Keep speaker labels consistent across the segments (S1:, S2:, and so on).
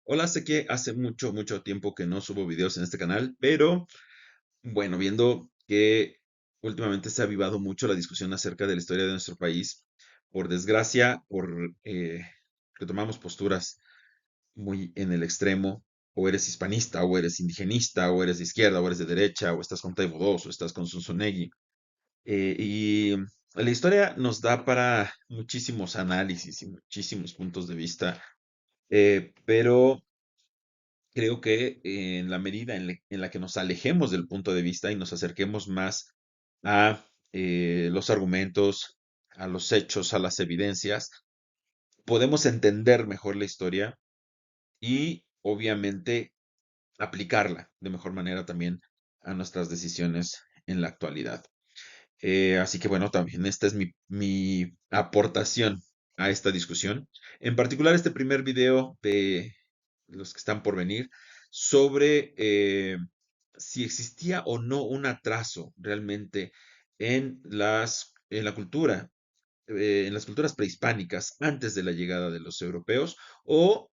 S1: Hola, sé que hace mucho, mucho tiempo que no subo videos en este canal, pero bueno, viendo que últimamente se ha avivado mucho la discusión acerca de la historia de nuestro país, por desgracia, que tomamos posturas muy en el extremo, o eres hispanista, o eres indigenista, o eres de izquierda, o eres de derecha, o estás con Taibo II, o estás con Zunzunegui. Y la historia nos da para muchísimos análisis y muchísimos puntos de vista, pero creo que en la medida en la que nos alejemos del punto de vista y nos acerquemos más a los argumentos, a los hechos, a las evidencias, podemos entender mejor la historia y obviamente aplicarla de mejor manera también a nuestras decisiones en la actualidad. Así que bueno, también esta es mi aportación a esta discusión. En particular, este primer video de los que están por venir sobre si existía o no un atraso realmente en la cultura, en las culturas prehispánicas antes de la llegada de los europeos o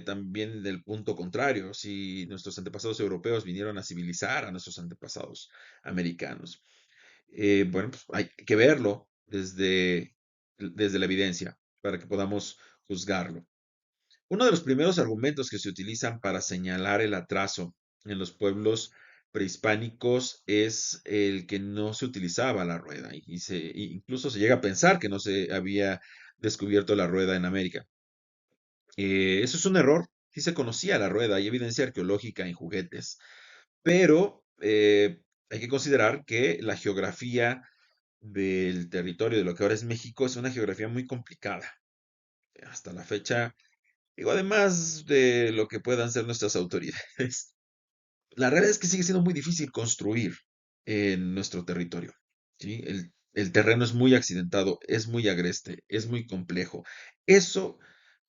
S1: también del punto contrario, si nuestros antepasados europeos vinieron a civilizar a nuestros antepasados americanos. Bueno, pues hay que verlo desde la evidencia para que podamos juzgarlo. Uno de los primeros argumentos que se utilizan para señalar el atraso en los pueblos prehispánicos es el que no se utilizaba la rueda incluso se llega a pensar que no se había descubierto la rueda en América. Eso es un error. Sí se conocía la rueda, hay evidencia arqueológica en juguetes, pero hay que considerar que la geografía del territorio de lo que ahora es México es una geografía muy complicada. Hasta la fecha, digo, además de lo que puedan ser nuestras autoridades, la realidad es que sigue siendo muy difícil construir en nuestro territorio. ¿Sí? El terreno es muy accidentado, es muy agreste, es muy complejo. Eso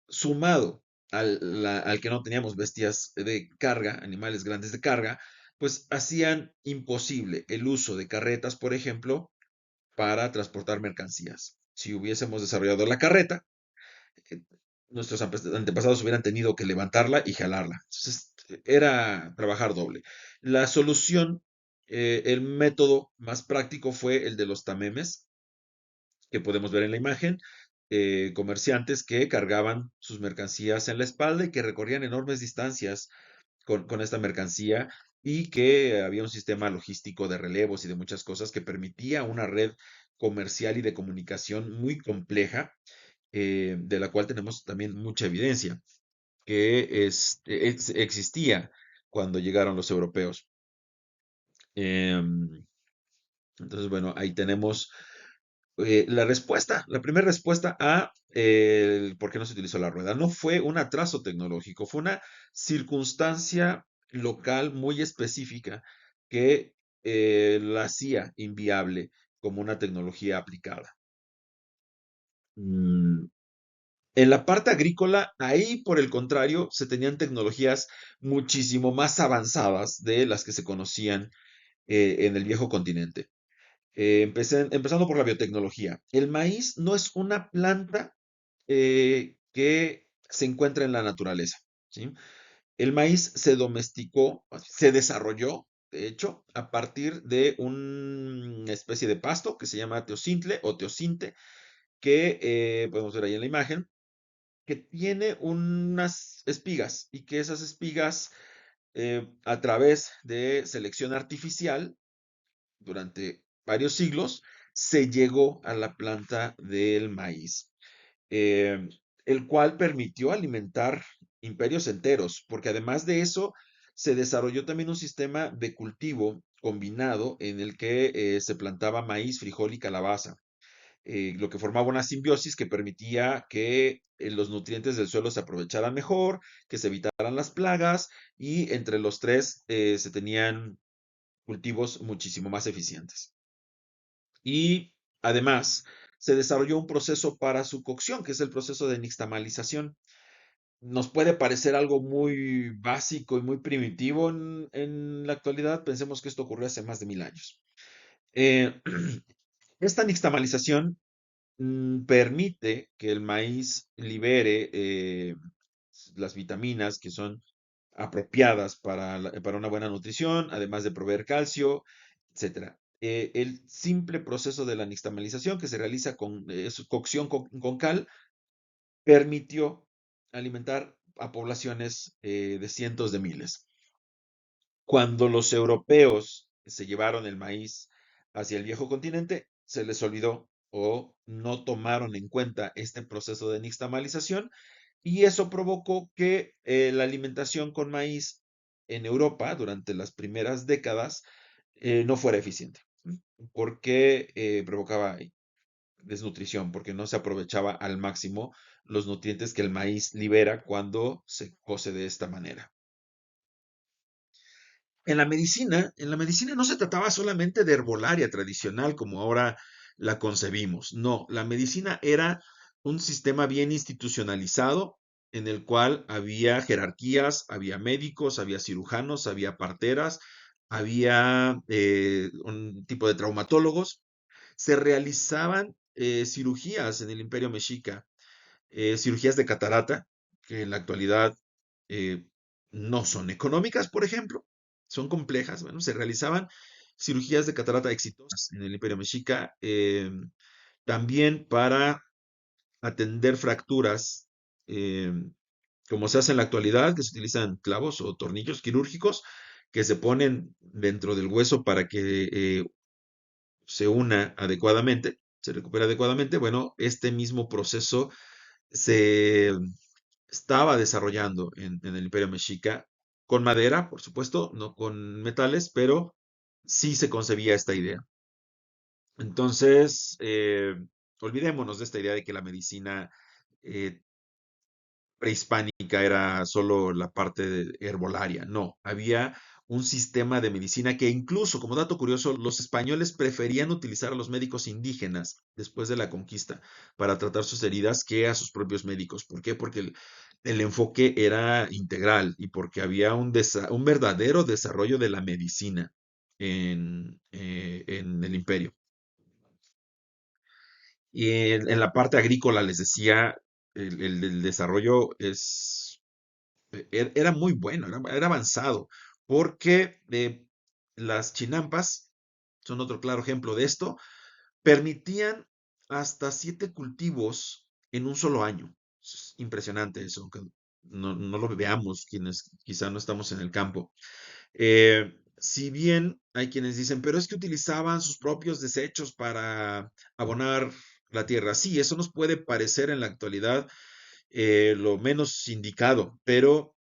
S1: sumado al que no teníamos bestias de carga, animales grandes de carga, pues hacían imposible el uso de carretas, por ejemplo, para transportar mercancías. Si hubiésemos desarrollado la carreta, eh, nuestros antepasados hubieran tenido que levantarla y jalarla. Entonces, era trabajar doble. La solución, el método más práctico fue el de los tamemes, que podemos ver en la imagen, comerciantes que cargaban sus mercancías en la espalda y que recorrían enormes distancias con esta mercancía y que había un sistema logístico de relevos y de muchas cosas que permitía una red comercial y de comunicación muy compleja, de la cual tenemos también mucha evidencia, que existía cuando llegaron los europeos. Em, entonces, bueno, ahí tenemos la primera respuesta a el por qué no se utilizó la rueda. No fue un atraso tecnológico, fue una circunstancia local muy específica que la hacía inviable como una tecnología aplicada. Mm, En la parte agrícola, ahí por el contrario, se tenían tecnologías muchísimo más avanzadas de las que se conocían en el viejo continente. Empezando por la biotecnología. El maíz no es una planta que se encuentra en la naturaleza, ¿sí? El maíz se domesticó, se desarrolló, de hecho, a partir de una especie de pasto que se llama teocintle o teocinte, que podemos ver ahí en la imagen, que tiene unas espigas y que esas espigas, a través de selección artificial, durante varios siglos, se llegó a la planta del maíz, eh, el cual permitió alimentar imperios enteros, porque además de eso, se desarrolló también un sistema de cultivo combinado en el que se plantaba maíz, frijol y calabaza, lo que formaba una simbiosis que permitía que los nutrientes del suelo se aprovecharan mejor, que se evitaran las plagas y entre los tres se tenían cultivos muchísimo más eficientes. Y además, se desarrolló un proceso para su cocción, que es el proceso de nixtamalización. Nos puede parecer algo muy básico y muy primitivo en la actualidad. Pensemos que esto ocurrió hace más de 1000 años. Eh, esta nixtamalización permite que el maíz libere las vitaminas que son apropiadas para una buena nutrición, además de proveer calcio, etcétera. El simple proceso de la nixtamalización que se realiza con su cocción con cal permitió alimentar a poblaciones de cientos de miles. Cuando los europeos se llevaron el maíz hacia el viejo continente, se les olvidó o no tomaron en cuenta este proceso de nixtamalización y eso provocó que la alimentación con maíz en Europa durante las primeras décadas no fuera eficiente, porque provocaba desnutrición, porque no se aprovechaba al máximo los nutrientes que el maíz libera cuando se cose de esta manera. En la medicina no se trataba solamente de herbolaria tradicional como ahora la concebimos. No, la medicina era un sistema bien institucionalizado en el cual había jerarquías, había médicos, había cirujanos, había parteras, había un tipo de traumatólogos. Se realizaban cirugías en el Imperio Mexica, cirugías de catarata, que en la actualidad eh, no son económicas, por ejemplo, son complejas. Bueno, se realizaban cirugías de catarata exitosas en el Imperio Mexica, también para atender fracturas, como se hace en la actualidad, que se utilizan clavos o tornillos quirúrgicos que se ponen dentro del hueso para que se una adecuadamente, se recupere adecuadamente. Bueno, este mismo proceso se estaba desarrollando en el Imperio Mexica con madera, por supuesto, no con metales, pero sí se concebía esta idea. Entonces, olvidémonos de esta idea de que la medicina eh, prehispánica era solo la parte herbolaria. No, había un sistema de medicina que incluso, como dato curioso, los españoles preferían utilizar a los médicos indígenas después de la conquista para tratar sus heridas que a sus propios médicos. ¿Por qué? Porque el enfoque era integral y porque había un verdadero desarrollo de la medicina en el imperio. Y en la parte agrícola les decía, el desarrollo era muy bueno, era avanzado, porque las chinampas son otro claro ejemplo de esto, permitían hasta 7 cultivos en un solo año. Es impresionante eso, aunque no lo veamos quienes quizá no estamos en el campo. Si bien hay quienes dicen, pero es que utilizaban sus propios desechos para abonar la tierra. Sí, eso nos puede parecer en la actualidad lo menos indicado, pero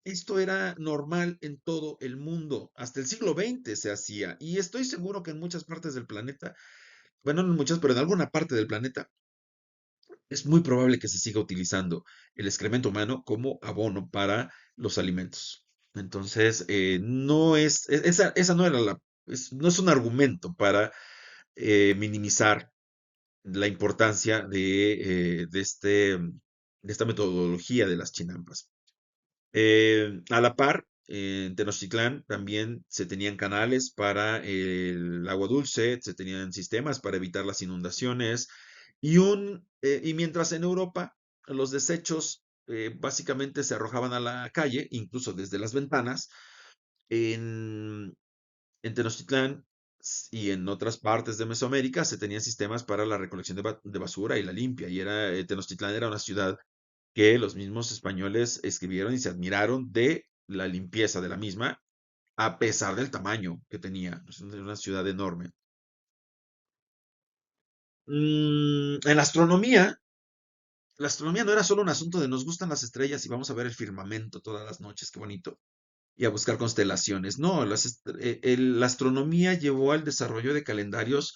S1: esto era normal en todo el mundo. Hasta el siglo XX se hacía. Y estoy seguro que en muchas partes del planeta, bueno, no en muchas, pero en alguna parte del planeta, es muy probable que se siga utilizando el excremento humano como abono para los alimentos. Entonces, no es, esa no era no es un argumento para minimizar la importancia de esta metodología de las chinampas. A la par, en Tenochtitlán también se tenían canales para el agua dulce, se tenían sistemas para evitar las inundaciones y mientras en Europa los desechos básicamente se arrojaban a la calle, incluso desde las ventanas, en, en Tenochtitlán y en otras partes de Mesoamérica se tenían sistemas para la recolección de basura y la limpia. Y Tenochtitlán era una ciudad que los mismos españoles escribieron y se admiraron de la limpieza de la misma, a pesar del tamaño que tenía. Es una ciudad enorme. En la astronomía no era solo un asunto de nos gustan las estrellas y vamos a ver el firmamento todas las noches, qué bonito, y a buscar constelaciones. No, la astronomía llevó al desarrollo de calendarios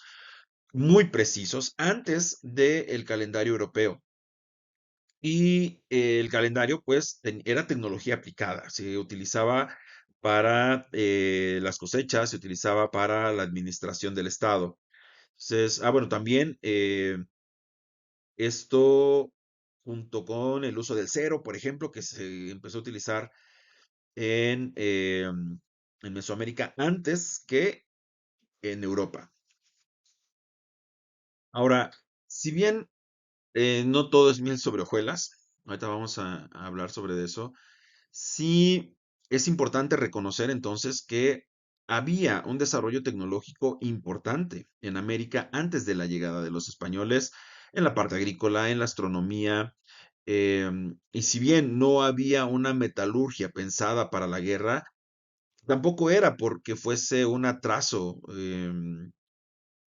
S1: muy precisos antes del calendario europeo. Y el calendario, pues, era tecnología aplicada. Se utilizaba para las cosechas, se utilizaba para la administración del Estado. Entonces, bueno, también esto junto con el uso del cero, por ejemplo, que se empezó a utilizar en Mesoamérica antes que en Europa. Ahora, si bien no todo es miel sobre hojuelas, ahorita vamos a hablar sobre eso. Sí, es importante reconocer entonces que había un desarrollo tecnológico importante en América antes de la llegada de los españoles, en la parte agrícola, en la astronomía, y si bien no había una metalurgia pensada para la guerra, tampoco era porque fuese un atraso,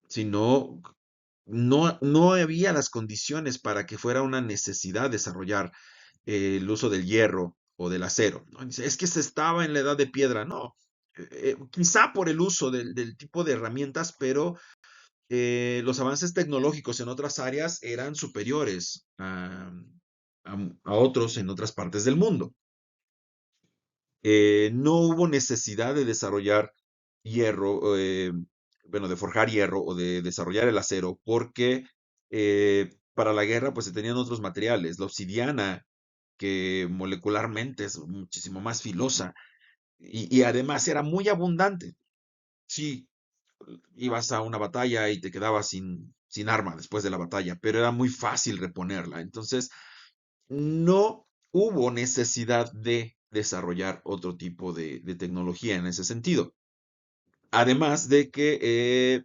S1: sino no había las condiciones para que fuera una necesidad desarrollar el uso del hierro o del acero, ¿no? Dice, es que se estaba en la edad de piedra, no. Quizá por el uso del tipo de herramientas, pero los avances tecnológicos en otras áreas eran superiores a otros en otras partes del mundo. No hubo necesidad de desarrollar hierro, bueno, de forjar hierro o de desarrollar el acero, porque para la guerra pues se tenían otros materiales. La obsidiana, que molecularmente es muchísimo más filosa y además era muy abundante. Sí, ibas a una batalla y te quedabas sin arma después de la batalla, pero era muy fácil reponerla. Entonces, no hubo necesidad de desarrollar otro tipo de tecnología en ese sentido. Además de que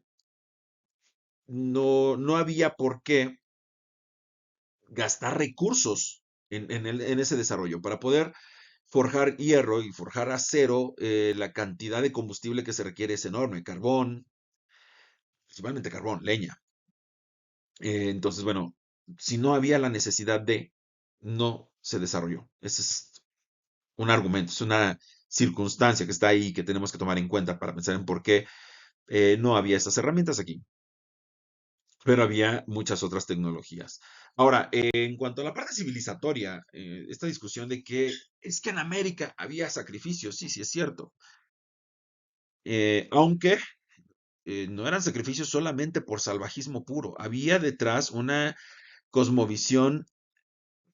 S1: no había por qué gastar recursos en ese desarrollo. Para poder forjar hierro y forjar acero, la cantidad de combustible que se requiere es enorme. Carbón, principalmente carbón, leña. Entonces, bueno, si no había la necesidad de, no se desarrolló. Ese es un argumento, es una circunstancia que está ahí que tenemos que tomar en cuenta para pensar en por qué no había estas herramientas aquí, pero había muchas otras tecnologías. Ahora, en cuanto a la parte civilizatoria, esta discusión de que es que en América había sacrificios, sí, sí es cierto, aunque no eran sacrificios solamente por salvajismo puro, había detrás una cosmovisión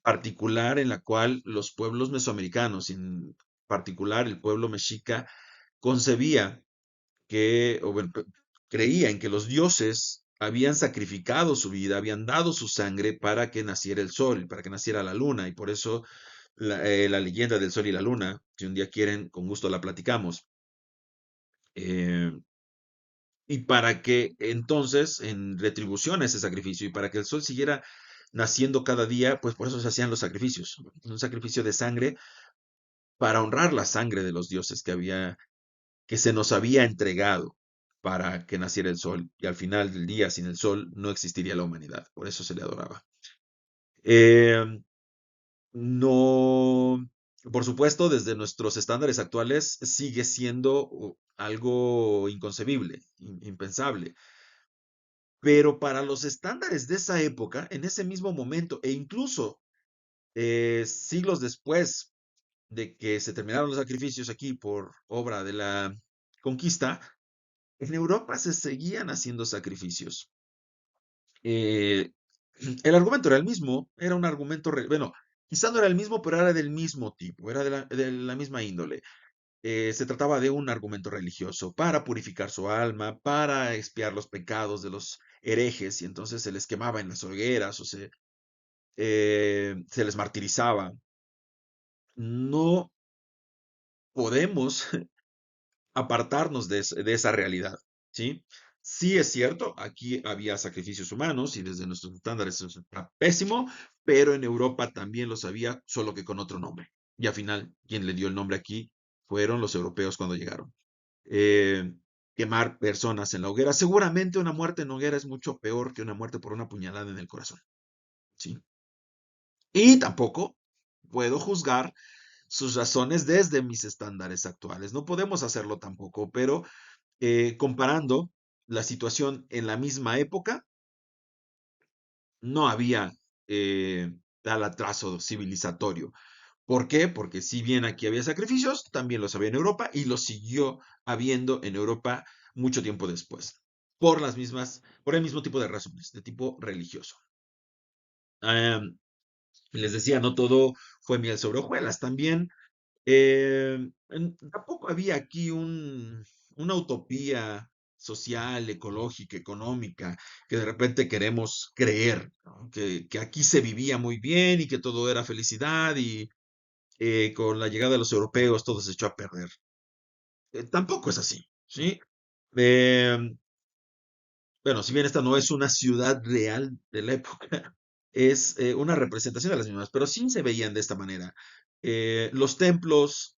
S1: particular en la cual los pueblos mesoamericanos, en particular el pueblo mexica, concebía que, o bueno, creía en que los dioses habían sacrificado su vida, habían dado su sangre para que naciera el sol, para que naciera la luna, y por eso la leyenda del sol y la luna, si un día quieren, con gusto la platicamos. eh, y para que entonces, en retribución a ese sacrificio, y para que el sol siguiera naciendo cada día, pues por eso se hacían los sacrificios, un sacrificio de sangre para honrar la sangre de los dioses que se nos había entregado para que naciera el sol. Y al final del día, sin el sol, no existiría la humanidad. Por eso se le adoraba. Eh, no, por supuesto, desde nuestros estándares actuales sigue siendo algo inconcebible, impensable. Pero para los estándares de esa época, en ese mismo momento, e incluso siglos después de que se terminaron los sacrificios aquí por obra de la conquista, en Europa se seguían haciendo sacrificios. Eh, el argumento era el mismo, era un argumento, bueno, quizá no era el mismo, pero era del mismo tipo, era de la misma índole. Se trataba de un argumento religioso para purificar su alma, para expiar los pecados de los herejes, y entonces se les quemaba en las hogueras o se les martirizaba. No podemos apartarnos de esa realidad, ¿sí? Sí es cierto, aquí había sacrificios humanos y desde nuestros estándares eso está pésimo, pero en Europa también los había, solo que con otro nombre. Y al final, quien le dio el nombre aquí fueron los europeos cuando llegaron. Eh, Quemar personas en la hoguera. Seguramente una muerte en hoguera es mucho peor que una muerte por una puñalada en el corazón, ¿sí? Y tampoco puedo juzgar sus razones desde mis estándares actuales. No podemos hacerlo tampoco, pero comparando la situación en la misma época, no había tal atraso civilizatorio. ¿Por qué? Porque si bien aquí había sacrificios, también los había en Europa y los siguió habiendo en Europa mucho tiempo después, por el mismo tipo de razones, de tipo religioso. Em, Les decía, no todo fue miel sobre hojuelas, también tampoco había aquí una utopía social, ecológica, económica, que de repente queremos creer, ¿no? Que aquí se vivía muy bien y que todo era felicidad y con la llegada de los europeos todo se echó a perder. Tampoco es así, ¿sí? Em, bueno, si bien esta no es una ciudad real de la época, es una representación de las mismas, pero sí se veían de esta manera. Los templos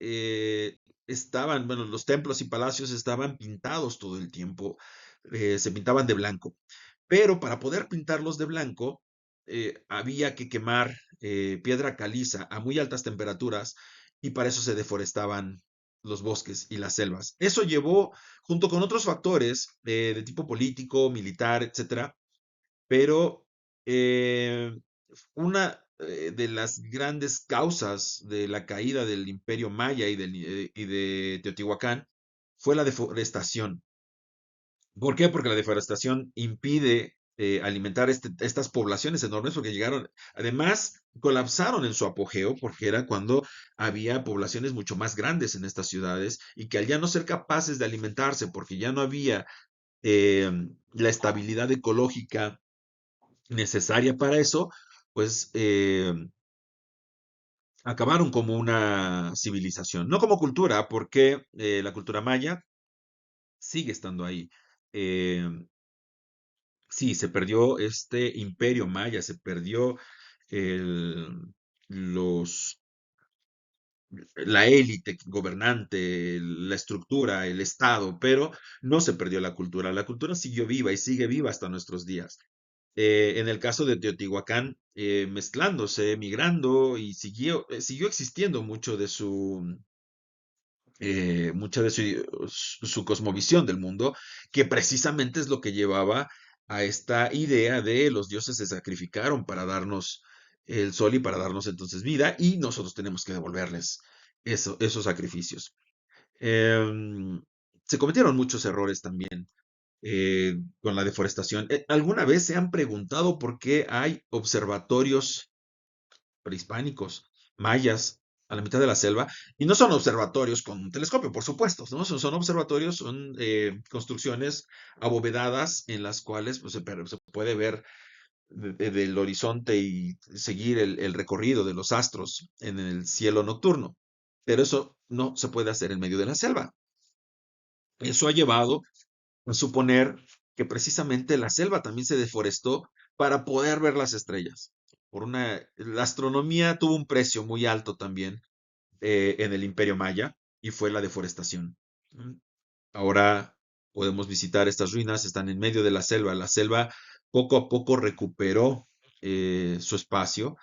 S1: eh, estaban, bueno, los templos y palacios estaban pintados todo el tiempo, se pintaban de blanco. Pero para poder pintarlos de blanco, había que quemar piedra caliza a muy altas temperaturas y para eso se deforestaban los bosques y las selvas. Eso llevó, junto con otros factores de tipo político, militar, etcétera, pero una de las grandes causas de la caída del Imperio Maya y de Teotihuacán fue la deforestación. ¿Por qué? Porque la deforestación impide alimentar estas poblaciones enormes porque llegaron, además, colapsaron en su apogeo porque era cuando había poblaciones mucho más grandes en estas ciudades y que al ya no ser capaces de alimentarse porque ya no había eh, la estabilidad ecológica necesaria para eso, pues acabaron como una civilización, no como cultura, porque la cultura maya sigue estando ahí. Em, Sí, se perdió este imperio maya, se perdió el, los, la élite gobernante, la estructura, el Estado, pero no se perdió la cultura. La cultura siguió viva y sigue viva hasta nuestros días. En el caso de Teotihuacán, mezclándose, migrando y siguió existiendo mucha de su cosmovisión del mundo, que precisamente es lo que llevaba a esta idea de los dioses se sacrificaron para darnos el sol y para darnos entonces vida, y nosotros tenemos que devolverles esos sacrificios. Em, Se cometieron muchos errores también con la deforestación. ¿Alguna vez se han preguntado por qué hay observatorios prehispánicos, mayas, a la mitad de la selva? Y no son observatorios con un telescopio, por supuesto, ¿no? Son observatorios, son construcciones abovedadas en las cuales pues, se puede ver del horizonte y seguir el recorrido de los astros en el cielo nocturno. Pero eso no se puede hacer en medio de la selva. Eso ha llevado a suponer que precisamente la selva también se deforestó para poder ver las estrellas. La astronomía tuvo un precio muy alto también en el Imperio Maya y fue la deforestación. ¿Mm? Ahora podemos visitar estas ruinas, están en medio de la selva. La selva poco a poco recuperó su espacio,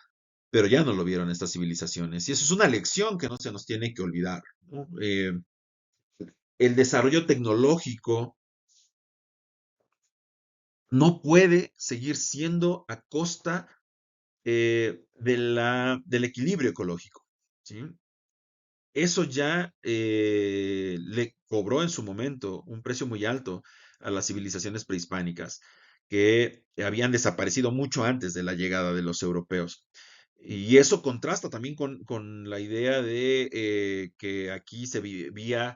S1: pero ya no lo vieron estas civilizaciones. Y eso es una lección que no se nos tiene que olvidar, ¿no? El desarrollo tecnológico no puede seguir siendo a costa del equilibrio ecológico, ¿sí? Eso ya le cobró en su momento un precio muy alto a las civilizaciones prehispánicas que habían desaparecido mucho antes de la llegada de los europeos. Y eso contrasta también con la idea de que aquí se vivía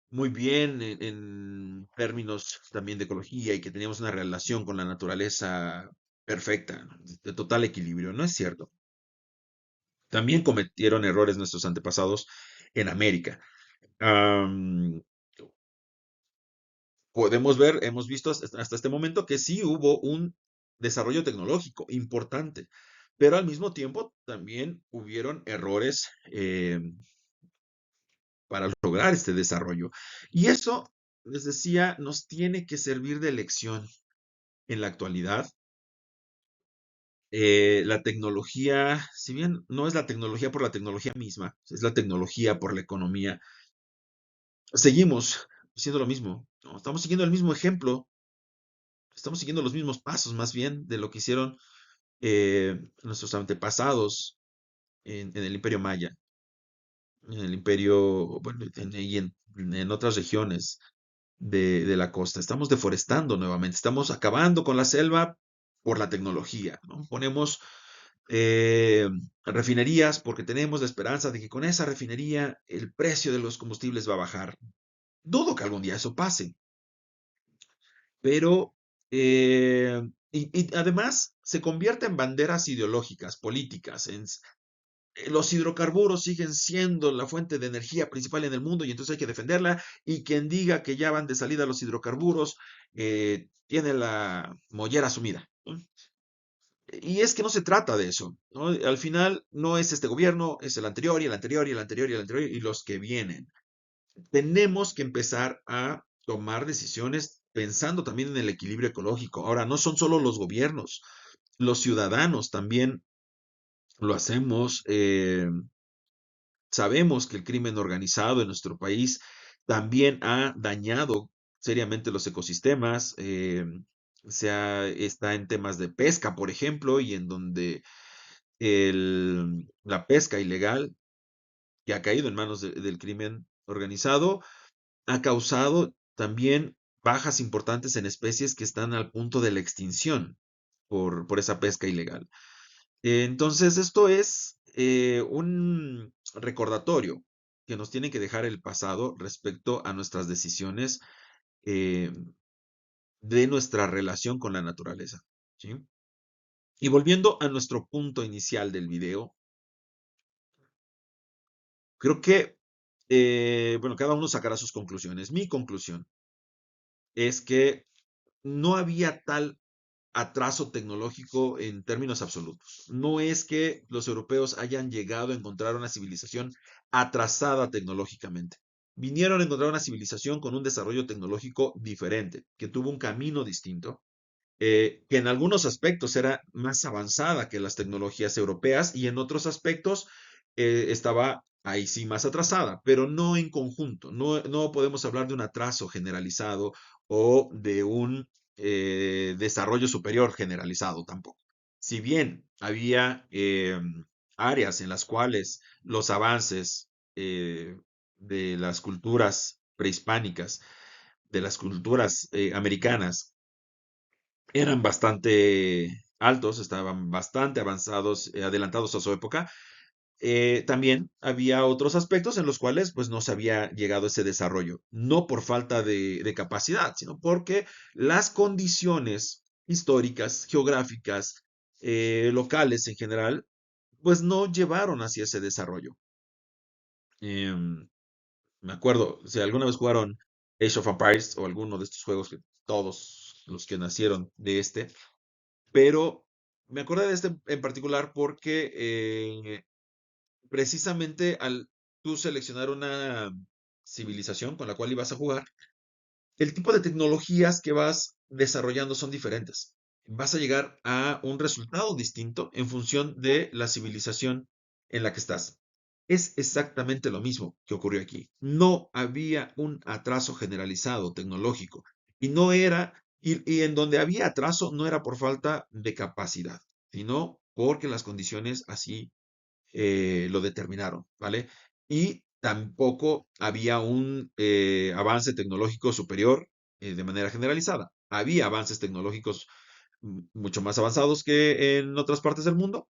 S1: muy bien en términos también de ecología y que teníamos una relación con la naturaleza perfecta, ¿no? De total equilibrio. No es cierto. También cometieron errores nuestros antepasados en América. Am, Podemos ver, hemos visto hasta este momento que sí hubo un desarrollo tecnológico importante, pero al mismo tiempo también hubieron errores para lograr este desarrollo. Y eso, les decía, nos tiene que servir de lección en la actualidad. La tecnología, si bien no es la tecnología por la tecnología misma, es la tecnología por la economía, seguimos haciendo lo mismo, ¿no? Estamos siguiendo el mismo ejemplo, estamos siguiendo los mismos pasos más bien de lo que hicieron nuestros antepasados en el Imperio Maya, en el Imperio, bueno, en otras regiones de la costa. Estamos deforestando nuevamente, estamos acabando con la selva por la tecnología, ¿no? Ponemos eh, refinerías porque tenemos la esperanza de que con esa refinería el precio de los combustibles va a bajar. Dudo que algún día eso pase. pero, y además se convierte en banderas ideológicas, políticas, los hidrocarburos siguen siendo la fuente de energía principal en el mundo y entonces hay que defenderla. Y quien diga que ya van de salida los hidrocarburos tiene la mollera sumida, ¿no? Y es que no se trata de eso, ¿no? Al final no es este gobierno, es el anterior y el anterior y el anterior y el anterior y los que vienen. Tenemos que empezar a tomar decisiones pensando también en el equilibrio ecológico. Ahora, no son solo los gobiernos, los ciudadanos también lo hacemos. Sabemos que el crimen organizado en nuestro país también ha dañado seriamente los ecosistemas. Está en temas de pesca, por ejemplo, y en donde la pesca ilegal, que ha caído en manos del crimen organizado, ha causado también bajas importantes en especies que están al punto de la extinción por esa pesca ilegal. Entonces, esto es un recordatorio que nos tiene que dejar el pasado respecto a nuestras decisiones eh, de nuestra relación con la naturaleza, ¿sí? Y volviendo a nuestro punto inicial del video, creo que, bueno, cada uno sacará sus conclusiones. Mi conclusión es que no había tal atraso tecnológico en términos absolutos. No es que los europeos hayan llegado a encontrar una civilización atrasada tecnológicamente. Vinieron a encontrar una civilización con un desarrollo tecnológico diferente, que tuvo un camino distinto, que en algunos aspectos era más avanzada que las tecnologías europeas y en otros aspectos estaba ahí sí más atrasada, pero no en conjunto. No, no podemos hablar de un atraso generalizado o de un desarrollo superior generalizado tampoco. Si bien había áreas en las cuales los avances de las culturas prehispánicas, de las culturas americanas, eran bastante altos, estaban bastante avanzados, adelantados a su época. También había otros aspectos en los cuales pues no se había llegado a ese desarrollo, no por falta de capacidad, sino porque las condiciones históricas, geográficas, locales en general, pues no llevaron hacia ese desarrollo. Em, Me acuerdo, si alguna vez jugaron Age of Empires o alguno de estos juegos que todos los que nacieron de este, pero me acordé de este en particular porque precisamente al tú seleccionar una civilización con la cual ibas a jugar, el tipo de tecnologías que vas desarrollando son diferentes. Vas a llegar a un resultado distinto en función de la civilización en la que estás. Es exactamente lo mismo que ocurrió aquí. No había un atraso generalizado tecnológico y no era, y en donde había atraso no era por falta de capacidad, sino porque las condiciones así lo determinaron, ¿vale? Y tampoco había un avance tecnológico superior de manera generalizada. Había avances tecnológicos mucho más avanzados que en otras partes del mundo,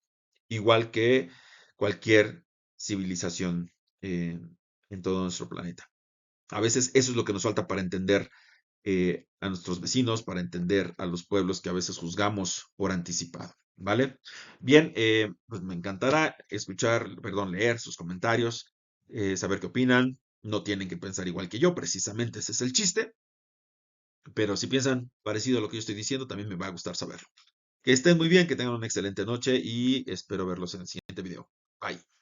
S1: igual que cualquier civilización en todo nuestro planeta. A veces eso es lo que nos falta para entender a nuestros vecinos, para entender a los pueblos que a veces juzgamos por anticipado, ¿vale? Bien, pues me encantará escuchar, perdón, leer sus comentarios, saber qué opinan. No tienen que pensar igual que yo, precisamente ese es el chiste, pero si piensan parecido a lo que yo estoy diciendo, también me va a gustar saberlo. Que estén muy bien, que tengan una excelente noche y espero verlos en el siguiente video. Bye.